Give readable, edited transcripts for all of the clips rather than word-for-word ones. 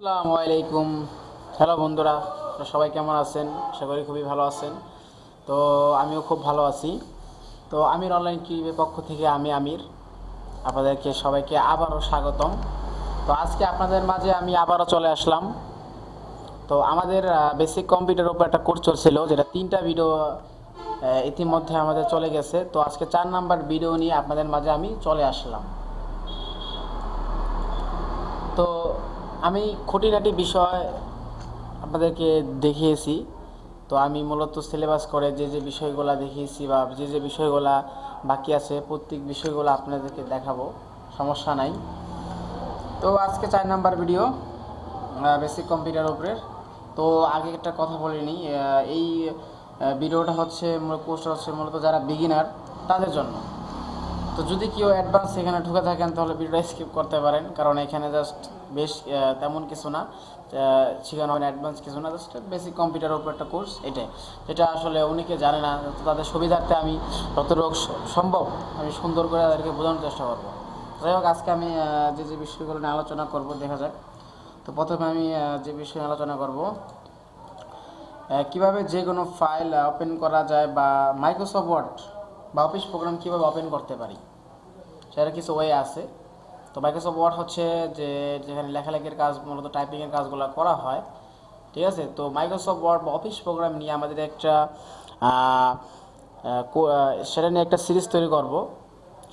আসসালামু আলাইকুম। হ্যালো বন্ধুরা, আপনারা সবাই কেমন আছেন? আশা করি খুবই ভালো আছেন। তো আমিও খুব ভালো আছি। তো আমির অনলাইন টিভির পক্ষ থেকে আমি আমির আপনাদেরকে সবাইকে আবারও স্বাগতম। তো আজকে আপনাদের মাঝে আমি আবারও চলে আসলাম। তো আমাদের বেসিক কম্পিউটার উপর একটা কোর্স চলছিল, যেটা 3টা ভিডিও ইতিমধ্যে আমাদের চলে গেছে। তো আজকে 4 নাম্বার ভিডিও নিয়ে আপনাদের মাঝে আমি চলে আসলাম। তো আমি খুঁটিনাটি বিষয় আপনাদেরকে দেখিয়েছি। তো আমি মূলত সিলেবাস করে যে বিষয়গুলো দেখিয়েছি বা যে বিষয়গুলো বাকি আছে, প্রত্যেক বিষয়গুলো আপনাদেরকে দেখাবো, সমস্যা নাই। তো আজকে 4 নাম্বার ভিডিও বেসিক কম্পিউটার উপরে। তো আগে একটা কথা বলিনি, এই ভিডিওটা হচ্ছে কোর্সটা হচ্ছে মূলত যারা বিগিনার তাদের জন্য। তো যদি কেউ অ্যাডভান্স এখানে ঢুকে থাকেন তাহলে ভিডিওটা স্কিপ করতে পারেন, কারণ এখানে জাস্ট বেশ তেমন কিছু না শেখানো হয়, অ্যাডভান্স কিছু না, জাস্ট বেসিক কম্পিউটারের উপর একটা কোর্স এটাই, যেটা আসলে অনেকে জানে না। তো তাদের সুবিধার্থে আমি যতটুকু সম্ভব আমি সুন্দর করে তাদেরকে বোঝানোর চেষ্টা করবো। যাই হোক, আজকে আমি যে বিষয়গুলো নিয়ে আলোচনা করব দেখা যাক। তো প্রথমে আমি যে বিষয়ে আলোচনা করব, কিভাবে যে কোনো ফাইল ওপেন করা যায় বা মাইক্রোসফট ওয়ার্ড বা অফিস প্রোগ্রাম কীভাবে ওপেন করতে পারি, সেটা কিছু ওয়ে আছে। তো মাইক্রোসফট ওয়ার্ড হচ্ছে যে যেখানে লেখালেখির কাজ, মূলত টাইপিংয়ের কাজগুলো করা হয়, ঠিক আছে। তো মাইক্রোসফট ওয়ার্ড বা অফিস প্রোগ্রাম নিয়ে আমাদের একটা সেটা নিয়ে একটা সিরিজ তৈরি করব,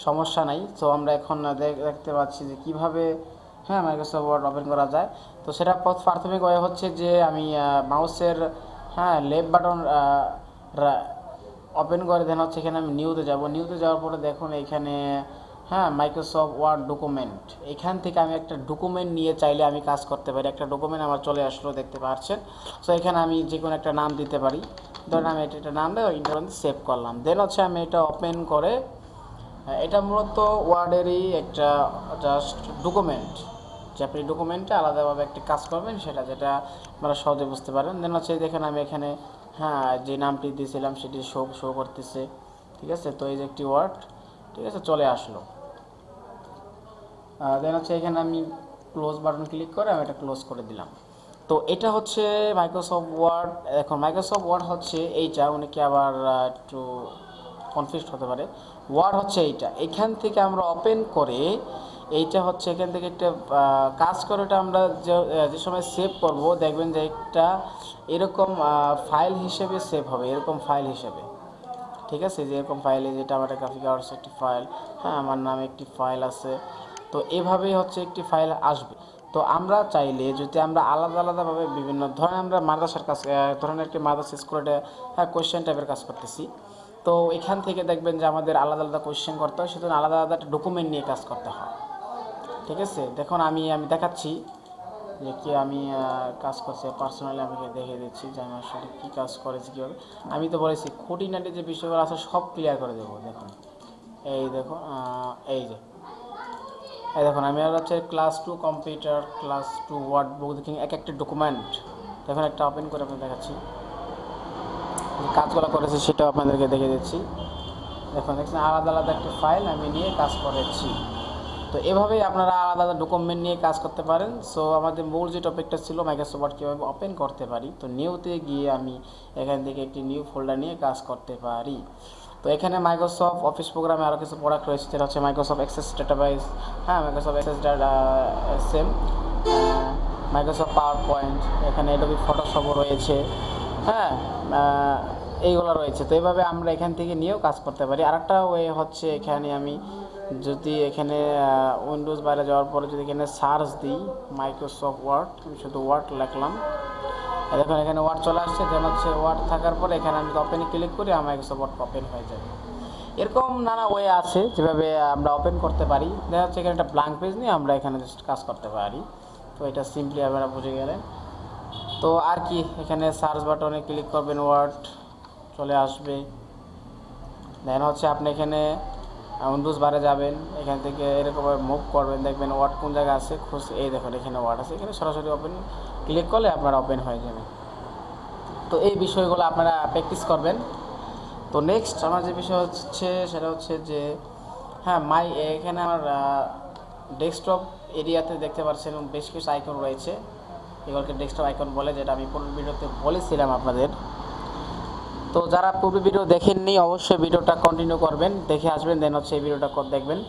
সমস্যা নাই। তো আমরা এখন দেখতে পাচ্ছি যে কীভাবে মাইক্রোসফট ওয়ার্ড ওপেন করা যায়। তো সেটা প্রাথমিক ওয়ে হচ্ছে যে আমি মাউসের লেফট বাটন ওপেন করে দেন হচ্ছে এখানে আমি নিউতে যাব। নিউতে যাওয়ার পরে দেখুন এখানে মাইক্রোসফট ওয়ার্ড ডকুমেন্ট, এখান থেকে আমি একটা ডকুমেন্ট নিয়ে চাইলে আমি কাজ করতে পারি। একটা ডকুমেন্ট আমার চলে আসলো, দেখতে পাচ্ছেন। সো এখানে আমি যে কোনো একটা নাম দিতে পারি, ধরেন আমি এটা নাম দিয়ে ইন্টারনেটে সেভ করলাম। দেন হচ্ছে আমি এটা ওপেন করে, এটা মূলত ওয়ার্ডেরই একটা জাস্ট ডকুমেন্ট, যে আপনি ডকুমেন্টে আলাদাভাবে একটি কাজ করবেন, সেটা যেটা আপনারা সহজে বুঝতে পারেন। দেন হচ্ছে দেখেন আমি এখানে যে নামটি দিয়েছিলাম সেটি শো করতেছে, ঠিক আছে। তো এই যে একটি ওয়ার্ড, ঠিক আছে, চলে আসলো। দেন হচ্ছে এখানে আমি ক্লোজ বাটন ক্লিক করে আমি এটা ক্লোজ করে দিলাম। তো এটা হচ্ছে মাইক্রোসফট ওয়ার্ড। এখন মাইক্রোসফট ওয়ার্ড হচ্ছে এইটা, অনেকে আবার একটু কনফিউজ হতে পারে। ওয়ার্ড হচ্ছে এইটা, এখান থেকে আমরা ওপেন করে, এইটা হচ্ছে এখান থেকে একটা কাজ করে, এটা আমরা যে সময় সেভ করব দেখবেন যে একটা এরকম ফাইল হিসেবে সেভ হবে, এরকম ফাইল হিসেবে, ঠিক আছে। যেরকম ফাইলে যেটা আমার গ্রাফিক আর্টস একটি ফাইল, আমার নামে একটি ফাইল আছে। তো এভাবেই হচ্ছে একটি ফাইল আসবে। তো আমরা চাইলে যদি আমরা আলাদা আলাদাভাবে বিভিন্ন ধরেন আমরা মাদ্রাসার কাজ, ধরেন একটি মাদ্রাসা স্কুলে কোয়েশ্চেন টাইপের কাজ করতেছি, তো এখান থেকে দেখবেন যে আমাদের আলাদা আলাদা কোয়েশ্চেন করতে হয়, সেজন্য আলাদা আলাদা একটা ডকুমেন্ট নিয়ে কাজ করতে হয়, ঠিক আছে। দেখুন আমি দেখাচ্ছি যে কি আমি কাজ করছি, পার্সোনালি আমি দেখিয়ে দিচ্ছি যে আমি আসলে কী কাজ করেছি কীভাবে। আমি তো বলেছি খুঁটিনাটি যে বিষয়গুলো আছে সব ক্লিয়ার করে দেবো। দেখুন এই দেখুন, এই দেখুন আমি আর হচ্ছে ক্লাস 2 কম্পিউটার, ক্লাস 2 ওয়ার্ড বুক দেখি এক একটা ডকুমেন্ট। দেখুন একটা ওপেন করে আপনাকে দেখাচ্ছি, যে কাজগুলো করেছি সেটাও আপনাদেরকে দেখিয়ে দিচ্ছি। দেখুন দেখছেন আলাদা আলাদা একটা ফাইল আমি নিয়ে কাজ করেছি। তো এভাবেই আপনারা আলাদা আলাদা ডকুমেন্ট নিয়ে কাজ করতে পারেন। সো আমাদের মূল যে টপিকটা ছিল মাইক্রোসফট ওয়ার্ড কীভাবে ওপেন করতে পারি, তো নিউতে গিয়ে আমি এখান থেকে একটি নিউ ফোল্ডার নিয়ে কাজ করতে পারি। তো এখানে মাইক্রোসফট অফিস প্রোগ্রামে আরও কিছু প্রোডাক্ট রয়েছে, যেটা হচ্ছে Microsoft Access database, Microsoft Access ডাটা সেম, মাইক্রোসফট পাওয়ার পয়েন্ট, এখানে এডোবি ফটোশপও রয়েছে, হ্যাঁ এইগুলো রয়েছে। তো এইভাবে আমরা এখান থেকে নিয়েও কাজ করতে পারি। আরেকটা ওয়ে হচ্ছে এখানে আমি যদি এখানে উইন্ডোজ বাইরে যাওয়ার পরে যদি এখানে সার্চ দিই মাইক্রোসফট ওয়ার্ড, আমি শুধু ওয়ার্ড লিখলাম, দেখুন এখানে ওয়ার্ড চলে আসছে। দেন হচ্ছে ওয়ার্ড থাকার পরে এখানে আমি ওপেনে ক্লিক করি, আমার মাইক্রোসফট ওয়ার্ড ওপেন হয়ে যাবে। এরকম নানা ওয়ে আছে যেভাবে আমরা ওপেন করতে পারি। দেখা যাচ্ছে এখানে একটা ব্ল্যাঙ্ক পেজ নিয়ে আমরা এখানে জাস্ট কাজ করতে পারি। তো এটা সিম্পলি আপনারা বুঝে গেলেন। তো আর কি, এখানে সার্চ বাটনে ক্লিক করবেন, ওয়ার্ড চলে আসবে। দেন হচ্ছে আপনি এখানে উইন্ডোজ বারে যাবেন, এখান থেকে এরকমভাবে মুভ করবেন, দেখবেন ওয়ার্ড কোন জায়গায় আছে খুঁজ, এই দেখুন এখানে ওয়ার্ড আছে, এখানে সরাসরি ওপেন ক্লিক করলে আপনারা ওপেন হয়ে যাবে। তো এই বিষয়গুলো আপনারা প্র্যাকটিস করবেন। তো নেক্সট আমার যে বিষয় হচ্ছে সেটা হচ্ছে যে এখানে আমার ডেস্কটপ এরিয়াতে দেখতে পাচ্ছেন বেশ কিছু আইকন রয়েছে। এগুলোকে ডেস্কটপ আইকন বলে, যেটা আমি পূর্ব ভিডিওতে বলেছিলাম আপনাদের। তো যারা পূর্ব ভিডিও দেখেননি অবশ্যই ভিডিওটা কন্টিনিউ করবেন, দেখে আসবেন, দেন হচ্ছে এই ভিডিওটা দেখবেন।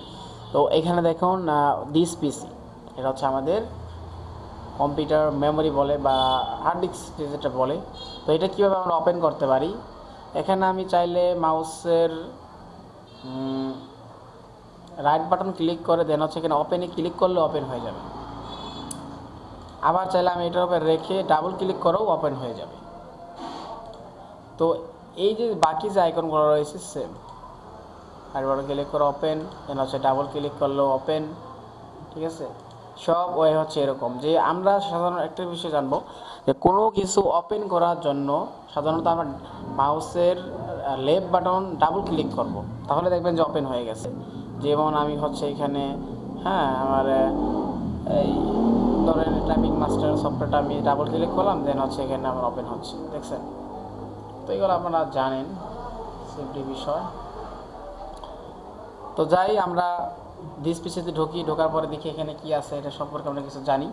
তো এখানে দেখুন দিস পিসি, এটা হচ্ছে আমাদের কম্পিউটার মেমোরি বলে বা হার্ড ডিস্ক যেটা বলে। তো এটা কীভাবে আমরা ওপেন করতে পারি, এখানে আমি চাইলে মাউসের রাইট বাটন ক্লিক করে দেন হচ্ছে এখানে ওপেনে ক্লিক করলে ওপেন হয়ে যাবে। আবার চাইলে আমি এটার উপরে রেখে ডাবল ক্লিক করেও ওপেন হয়ে যাবে। তো এই যে বাকি যে আইকনগুলো রয়েছে সেম, রাইট বাটন ক্লিক করে ওপেন, দেন হচ্ছে ডাবল ক্লিক করলেও ওপেন, ঠিক আছে। সব ওয়ে হচ্ছে এরকম যে আমরা সাধারণত একটা বিষয় জানবো যে কোনো কিছু ওপেন করার জন্য সাধারণত আমরা মাউসের লেফট বাটন ডাবল ক্লিক করব, তাহলে দেখবেন যে ওপেন হয়ে গেছে। যেমন আমি হচ্ছে এখানে আমার এই ধরেন টাইপিং মাস্টার সফটওয়্যারটা আমি ডাবল ক্লিক করলাম, দেন হচ্ছে এখানে আমার ওপেন হচ্ছে, দেখছেন। তো এগুলো আপনারা জানেন, সিম্পলি বিষয়। তো যাই আমরা দিস পিসিতে ঢোকার পরে দেখি এখানে কি আছে, এটা সম্পর্কে আমরা কিছু জানি।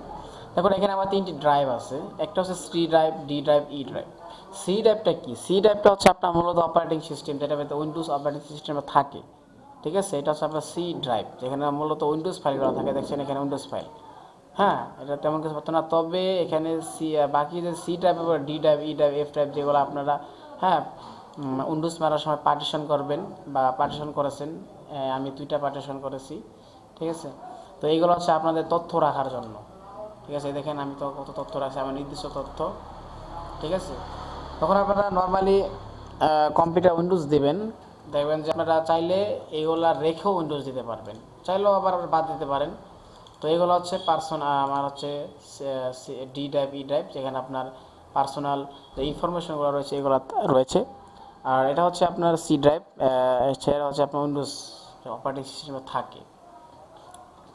তারপর এখানে আমার 3টি ড্রাইভ আছে, একটা হচ্ছে C drive, D drive, E drive. C ড্রাইভটা কি? সি ড্রাইভটা হচ্ছে আপনার মূলত অপারেটিং সিস্টেম, যেটা উইন্ডোজ অপারেটিং সিস্টেমে থাকে, ঠিক আছে। এটা হচ্ছে আপনার সি ড্রাইভ, যেখানে মূলত উইন্ডোজ ফাইলগুলো থাকে, দেখছেন এখানে উইন্ডোজ ফাইল। হ্যাঁ, এটা তেমন কিছু পারতো না, তবে এখানে বাকি যে C drive, D drive, E drive, F drive, যেগুলো আপনারা উইন্ডোজ মারার সময় পার্টিশন করবেন বা পার্টিশন করেছেন, আমি 2টা পার্টিশন করেছি, ঠিক আছে। তো এইগুলো হচ্ছে আপনাদের তথ্য রাখার জন্য, ঠিক আছে। দেখেন আমি তো কত তথ্য রাখছি, আমার নির্দিষ্ট তথ্য, ঠিক আছে। তখন আপনারা নর্মালি কম্পিউটার উইন্ডোজ দিবেন, দেখবেন যে আপনারা চাইলে এইগুলা রেখেও উইন্ডোজ দিতে পারবেন, চাইলেও আবার বাদ দিতে পারেন। তো এইগুলো হচ্ছে আমার হচ্ছে ডি ড্রাইভ, ই ড্রাইভ, যেখানে আপনার পার্সোনাল যে ইনফরমেশনগুলো রয়েছে এগুলো রয়েছে। আর এটা হচ্ছে আপনার সি ড্রাইভ, সেটা হচ্ছে আপনার উইন্ডোজ অপারেটিং সিস্টেমে থাকে।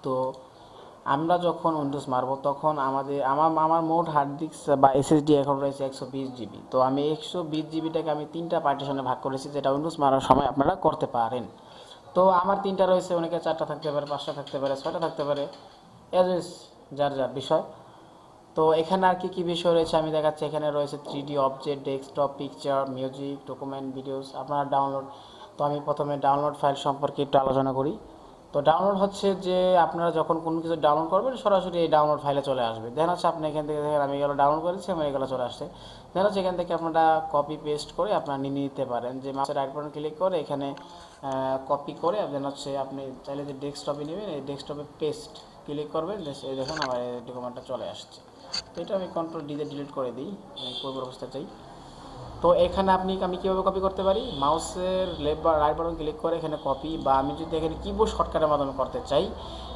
তো আমরা যখন উইন্ডোজ মারবো তখন আমার মোট হার্ড ডিস্ক বা এসএসডি এখন রয়েছে 120 জিবি। তো আমি 120 জিবিটাকে আমি 3টা পার্টিশনে ভাগ করেছি, যেটা উইন্ডোজ মারার সময় আপনারা করতে পারেন। তো আমার 3টা রয়েছে, অনেকে 4টা থাকতে পারে, 5টা থাকতে পারে, 6টা থাকতে পারে, এজ যার যার বিষয়। তো এখানে আর কি বিষয় রয়েছে আমি দেখাচ্ছি। এখানে রয়েছে 3D object, desktop, picture, music, document, videos, আপনারা ডাউনলোড। তো আমি প্রথমে ডাউনলোড ফাইল সম্পর্কে একটু আলোচনা করি। তো ডাউনলোড হচ্ছে যে আপনারা যখন কোনো কিছু ডাউনলোড করবেন সরাসরি এই ডাউনলোড ফাইলে চলে আসবে। দেন হচ্ছে আপনি এখান থেকে দেখেন আমি এগুলো ডাউনলোড করেছি, আমার এগুলো চলে আসছে। দেন হচ্ছে এখান থেকে আপনারা কপি পেস্ট করে আপনারা নিয়ে নিতে পারেন, যে মাউসের রাইট বাটন ক্লিক করে এখানে কপি করে, দেন হচ্ছে আপনি চাইলে যে ডেস্কটপে নেবেন, এই ডেস্কটপে পেস্ট ক্লিক করবেন, এই দেখুন আমার এই ডকুমেন্টটা চলে আসছে। তো এটা আমি কন্ট্রোল ডি দিয়ে ডিলিট করে দিই, আমি পূর্ব অবস্থা চাই। তো এখানে আমি কীভাবে কপি করতে পারি, মাউসের লেফট বা রাইট বাটন ক্লিক করে এখানে কপি, বা আমি যদি এখানে কিবোর্ড শর্টকাটের মাধ্যমে করতে চাই,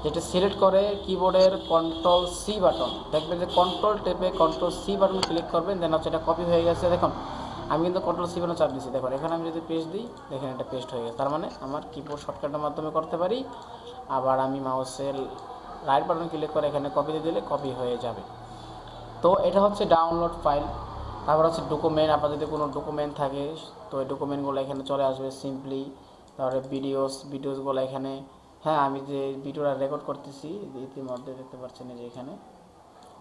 যেটা সিলেক্ট করে কিবোর্ডের কন্ট্রোল সি বাটন, দেখবেন যে কন্ট্রোল টেপে কন্ট্রোল সি বাটন ক্লিক করবেন, দেন হচ্ছে এটা কপি হয়ে গেছে। দেখুন আমি কিন্তু কন্ট্রোল সি বাটন চাপ দিচ্ছি, দেখুন এখানে আমি যদি পেস্ট দিই, দেখেন এটা পেস্ট হয়ে গেছে। তার মানে আমার কিবোর্ড শর্টকাটের মাধ্যমে করতে পারি, আবার আমি মাউসের রাইট বাটন ক্লিক করে এখানে কপি দিয়ে দিলে কপি হয়ে যাবে। তো এটা হচ্ছে ডাউনলোড ফাইল। তারপর হচ্ছে ডকুমেন্ট, আপনার যদি কোনো ডকুমেন্ট থাকে তো এই ডকুমেন্টগুলো এখানে চলে আসবে সিম্পলি। তারপরে ভিডিওসগুলো এখানে, আমি যে ভিডিওটা রেকর্ড করতেছি ইতিমধ্যে দেখতে পাচ্ছেন যে এখানে,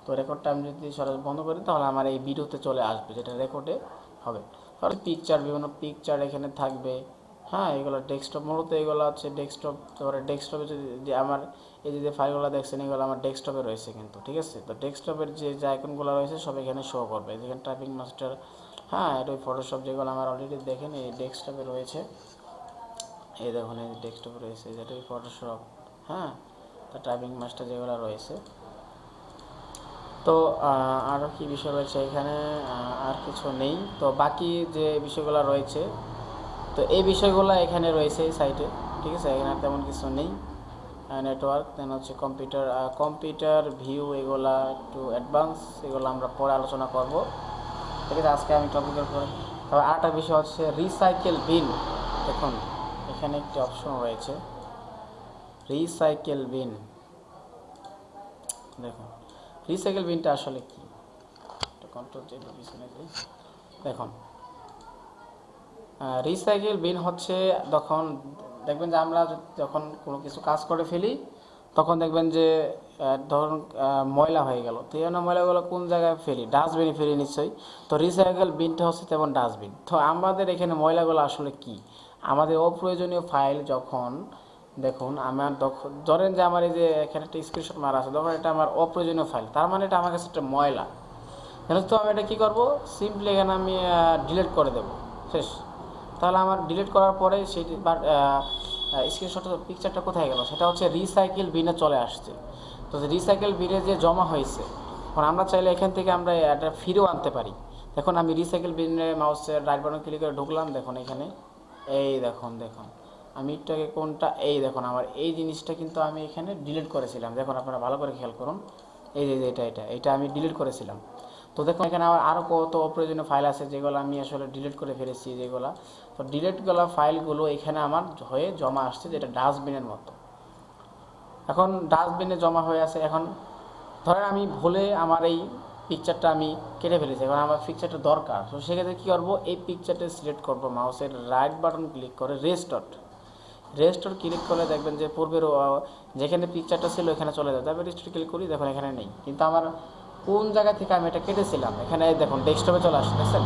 তো রেকর্ডটা আমি যদি সরাসরি বন্ধ করি তাহলে আমার এই ভিডিওতে চলে আসবে, যেটা রেকর্ডে হবে। তারপরে বিভিন্ন পিকচার এখানে থাকবে। এগুলো ডেস্কটপ, মূলত এগুলো হচ্ছে ডেস্কটপ। তারপরে ডেস্কটপে যে আমার এই যে ফাইলগুলো দেখছেন এগুলো আমার ডেস্কটপে রয়েছে কিন্তু, ঠিক আছে। তো ডেস্কটপের যে আইকনগুলো রয়েছে সব এখানে শো করবে, যেখানে টাইপিং মাস্টার, এটা ফটোশপ, যেগুলো আমার অলরেডি দেখেন এই ডেস্কটপে রয়েছে, এই দেখুন এই ডেস্কটপে রয়েছে, যেটা ফটোশপ, তো টাইপিং মাস্টার যেগুলো রয়েছে। তো আরও কি বিষয় রয়েছে এখানে, আর কিছু নেই। তো বাকি যে বিষয়গুলো রয়েছে, তো এই বিষয়গুলো এখানে রয়েছে এই সাইটে, ঠিক আছে। এখানে তেমন কিছু নেই। নেটওয়ার্ক, দেন হচ্ছে কম্পিউটার ভিউ, এগুলা একটু অ্যাডভান্স, এগুলো আমরা পরে আলোচনা করব, ঠিক আছে। আজকে আমি টপিকের পরে, তবে আরেকটা বিষয় হচ্ছে রিসাইকেল বিন। দেখুন এখানে একটি অপশন রয়েছে রিসাইকেল বিন। দেখুন রিসাইকেল বিনটা আসলে কি, কন্ট্রোল চেপে পিছনে যাই। দেখুন রিসাইকেল বিন হচ্ছে, তখন দেখবেন যে আমরা যখন কোনো কিছু কাজ করে ফেলি তখন দেখবেন যে ধরুন ময়লা হয়ে গেল, তো এই জন্য ময়লাগুলো কোন জায়গায় ফেলি? ডাস্টবিনে ফেলি নিশ্চয়ই। তো রিসাইকেল বিনটা হচ্ছে তেমন ডাস্টবিন। তো আমাদের এখানে ময়লাগুলো আসলে কি? আমাদের অপ্রয়োজনীয় ফাইল যখন, দেখুন আমার ধরেন যে আমার এই যে এখানে একটা স্ক্রিনশট মারা আছে, তখন এটা আমার অপ্রয়োজনীয় ফাইল, তার মানে এটা আমার কাছে একটা ময়লা। তাহলে তো আমি এটা কী করবো? সিম্পলি এখানে আমি ডিলিট করে দেবো, শেষ। তাহলে আমার ডিলিট করার পরে সেটি স্ক্রিনশটের পিকচারটা কোথায় গেল? সেটা হচ্ছে রিসাইকেল বিনে চলে আসছে। তো রিসাইকেল বিনে যে জমা হয়েছে, এখন আমরা চাইলে এখান থেকে আমরা এটা ফিরেও আনতে পারি। দেখুন আমি রিসাইকেল বিনে মাউসের রাইট বাটন ক্লিক করে ঢুকলাম, দেখুন এখানে এই দেখুন আমি এটাকে কোনটা, এই দেখুন আমার এই জিনিসটা কিন্তু আমি এখানে ডিলিট করেছিলাম। দেখুন আপনারা ভালো করে খেয়াল করুন, এই যে এটা আমি ডিলিট করেছিলাম। তো দেখুন এখানে আমার আরও কত অপ্রয়োজনীয় ফাইল আছে যেগুলো আমি আসলে ডিলিট করে ফেলেছি যেগুলো। তো ডিলিট করা ফাইলগুলো এখানে আমার হয়ে জমা আসছে, যেটা ডাস্টবিনের মতো। এখন ডাস্টবিনে জমা হয়ে আছে। এখন ধরেন আমি ভুলে আমার এই পিকচারটা আমি কেটে ফেলেছি, এখন আমার পিকচারটা দরকার। তো সেক্ষেত্রে কী করবো? এই পিকচারটা সিলেক্ট করবো, মাউসের রাইট বাটন ক্লিক করে রেস্টোর ক্লিক করলে দেখবেন যে পূর্বের যেখানে পিকচারটা ছিল এখানে চলে যাবে। তারপরে রেস্টোর ক্লিক করি, দেখুন এখানে নেই, কিন্তু আমার কোন জায়গা থেকে আমি এটা কেটেছিলাম এখানে দেখুন ডেস্কটপে চলে আসছে, দেখছেন?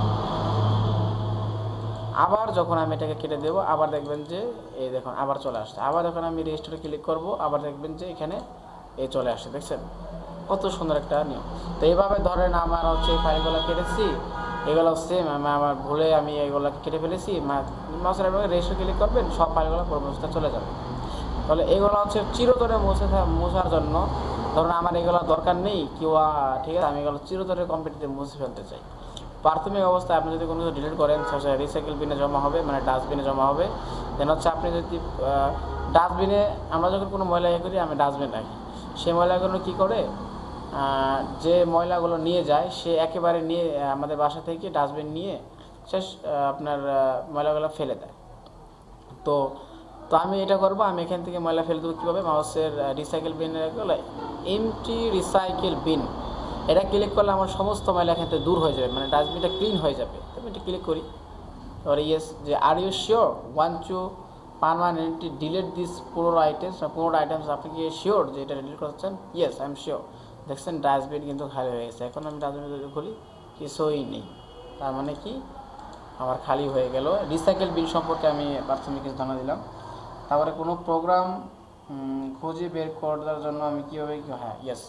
আবার যখন আমি এটাকে কেটে দেবো, আবার দেখবেন যে এই দেখুন আবার চলে আসছে। আবার যখন আমি রেস্টোরে ক্লিক করব, আবার দেখবেন যে এখানে এই চলে আসছে, দেখছেন? কত সুন্দর একটা নিয়ম। তো এইভাবে ধরেন আমার হচ্ছে এই ফাইলগুলো কেটেছি, এগুলো সেম আমার ভুলে আমি এগুলোকে কেটে ফেলেছি, মাউসের রেস্টোরে ক্লিক করবেন, সব ফাইলগুলো পরবর্তীতে চলে যাবে। তাহলে এগুলো হচ্ছে চিরতরে মোছার জন্য। ধরুন আমার এগুলো দরকার নেই কেউ, ঠিক আছে, আমি এগুলো চিরতরে কম্পিউটারে মুছে ফেলতে চাই। প্রাথমিক অবস্থায় আপনি যদি কোনো কিছু ডিলিট করেন, সেটা রিসাইকেল বিনে জমা হবে, মানে ডাস্টবিনে জমা হবে। দেন হচ্ছে আপনি যদি ডাস্টবিনে, আমরা যখন কোনো ময়লা করি আমি ডাস্টবিন রাখি, সেই ময়লাগুলো কী করে, যে ময়লাগুলো নিয়ে যায় সে একেবারে নিয়ে আমাদের বাসা থেকে ডাস্টবিন নিয়ে শেষ আপনার ময়লাগুলো ফেলে দেয়। তো তো আমি এটা করবো, আমি এখান থেকে ময়লা ফেলে দেবো কীভাবে? মাউসের রিসাইকেল বিনে গেলে এমটি রিসাইকেল বিন, এটা ক্লিক করলে আমার সমস্ত ময়লা এখান থেকে দূর হয়ে যাবে, মানে ডাস্টবিনটা ক্লিন হয়ে যাবে। তবে এটা ক্লিক করি, তারপরে ইয়েস, যে are you sure want to permanently delete this পুরো আইটেমস, আপনি কি শিওর যে এটা ডিলিট করছেন? Yes I am sure. দেখছেন ডাস্টবিন কিন্তু খালি হয়ে গেছে। এখন আমি ডাস্টবিন খুলি, কিছুই নেই, তার মানে কি আমার খালি হয়ে গেল। রিসাইকেল বিন সম্পর্কে আমি প্রাথমিক কিছু ধারণা দিলাম। তারপরে কোনো প্রোগ্রাম খুঁজে বের করার জন্য আমি কীভাবে, হ্যাঁ ইয়েস,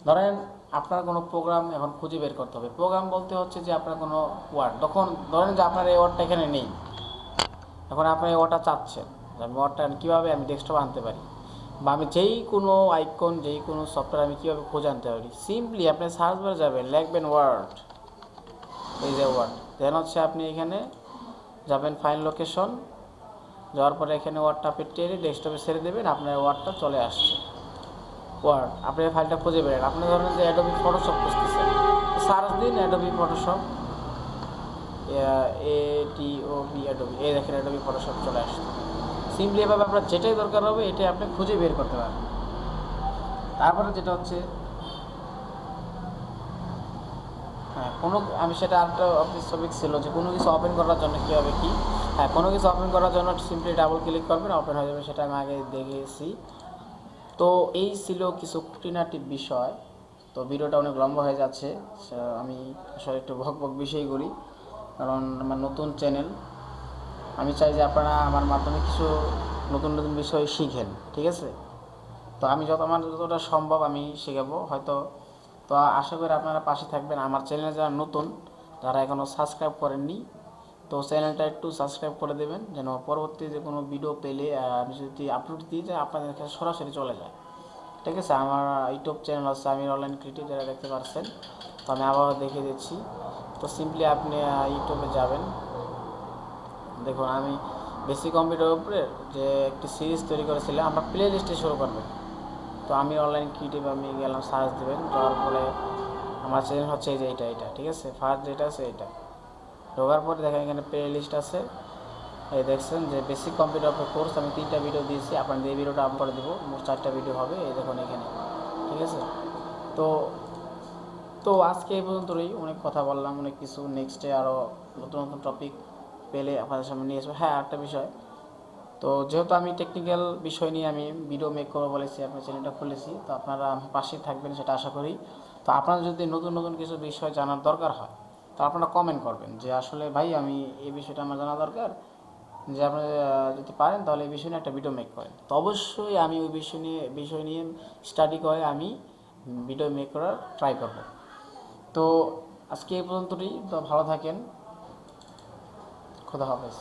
ধরেন আপনার কোনো প্রোগ্রাম এখন খুঁজে বের করতে হবে। প্রোগ্রাম বলতে হচ্ছে যে আপনার কোনো ওয়ার্ড, তখন ধরেন যে আপনার এই ওয়ার্ডটা এখানে নেই, এখন আপনি এই ওয়ার্ডটা চাচ্ছেন, আমি ওয়ার্ডটা কীভাবে আমি ডেস্কটপে আনতে পারি, বা আমি যেই কোনো আইকন, যেই কোনো সফটওয়্যার আমি কীভাবে খুঁজে আনতে পারি? সিম্পলি আপনি সার্চ বারে যাবেন, লিখবেন ওয়ার্ড, এই যে ওয়ার্ড, দেন হচ্ছে আপনি এখানে যাবেন ফাইল লোকেশন, যাওয়ার পরে এখানে ওয়ার্ডটা আপনি টেনে ডেস্কটপে ছেড়ে দেবেন, আপনার ওয়ার্ডটা চলে আসছে। ওয়ার্ড, আপনি ফাইলটা খুঁজে বেরেন। আপনি ধরেন যে অ্যাডোবি ফটোশপ খুঁজতেছেন, সার্চ দিন অ্যাডোবি ফটোশপ, অ্যাডোবি, এই দেখেন অ্যাডোবি ফটোশপ চলে আসছে। সিম্পলি এভাবে আপনার যেটাই দরকার হবে এটাই আপনি খুঁজে বের করতে পারবেন। তারপরে যেটা হচ্ছে, হ্যাঁ কোনো, আমি সেটা আরেকটা অফিস টপিক ছিল যে কোনো কিছু ওপেন করার জন্য কী হবে কি, হ্যাঁ কোনো কিছু ওপেন করার জন্য সিম্পলি ডাবল ক্লিক করবেন, ওপেন হয়ে যাবে, সেটা আমি আগে দেখেছি। তো এই ছিল কিছু খুঁটিনাটি বিষয়। তো ভিডিওটা অনেক লম্বা হয়ে যাচ্ছে, আমি আসলে একটু বক বিষয় করি, কারণ আমার নতুন চ্যানেল, আমি চাই যে আপনারা আমার মাধ্যমে কিছু নতুন বিষয় শিখেন, ঠিক আছে? তো আমি আমার যতটা সম্ভব আমি শেখাবো হয়তো। তো আশা করি আপনারা পাশে থাকবেন। আমার চ্যানেলে যারা নতুন, যারা এখনও সাবস্ক্রাইব করেননি, তো চ্যানেলটা একটু সাবস্ক্রাইব করে দেবেন, যেন পরবর্তী যে কোনো ভিডিও পেলে আমি যদি আপলোড দিই যে আপনাদের কাছে সরাসরি চলে যায়, ঠিক আছে? আমার ইউটিউব চ্যানেল আছে আমির অনলাইন ক্রিয়েটিভ, যারা দেখতে পাচ্ছেন। তো আমি আবারও দেখিয়ে দিচ্ছি। তো সিম্পলি আপনি ইউটিউবে যাবেন, দেখুন আমি বেসিক কম্পিউটারের উপরে যে একটি সিরিজ তৈরি করেছিলাম, আমরা প্লে লিস্টে শুরু করবেন। তো আমি অনলাইন ক্রিয়েটিভ, আমি গেলাম, সার্চ দেবেন, যাওয়ার ফলে আমার চ্যানেল হচ্ছে এই যে এটা, ঠিক আছে? ফার্স্ট যেটা আছে এটা ঢোকার পরে দেখেন এখানে প্লে লিস্ট আছে, এই দেখছেন যে বেসিক কম্পিউটার কোর্স, আমি 3টা ভিডিও দিয়েছি, আপনাদের এই ভিডিওটা আপলোড করে দেবো, মোট 4টা ভিডিও হবে, এই দেখুন এখানে, ঠিক আছে? তো তো আজকে এই পর্যন্তই, অনেক কথা বললাম, অনেক কিছু। নেক্সটে আরও নতুন নতুন টপিক পেলে আপনাদের সামনে নিয়ে আসবো। হ্যাঁ, একটা বিষয়, তো যেহেতু আমি টেকনিক্যাল বিষয় নিয়ে আমি ভিডিও মেক করবো বলেছি, আপনার চ্যানেলটা খুলেছি, তো আপনারা পাশেই থাকবেন সেটা আশা করি। তো আপনারা যদি নতুন নতুন কিছু বিষয় জানার দরকার হয়, তো আপনারা কমেন্ট করবেন যে আসলে ভাই আমি এই বিষয়টা আমার জানা দরকার, যে আপনি যদি পারেন তাহলে এই বিষয় নিয়ে একটা ভিডিও মেক করেন। তো অবশ্যই আমি ওই বিষয় নিয়ে স্টাডি করে আমি ভিডিও মেক করার ট্রাই করব। তো আজকে এই পর্যন্তই। তো ভালো থাকেন, খোদা হাফেজ।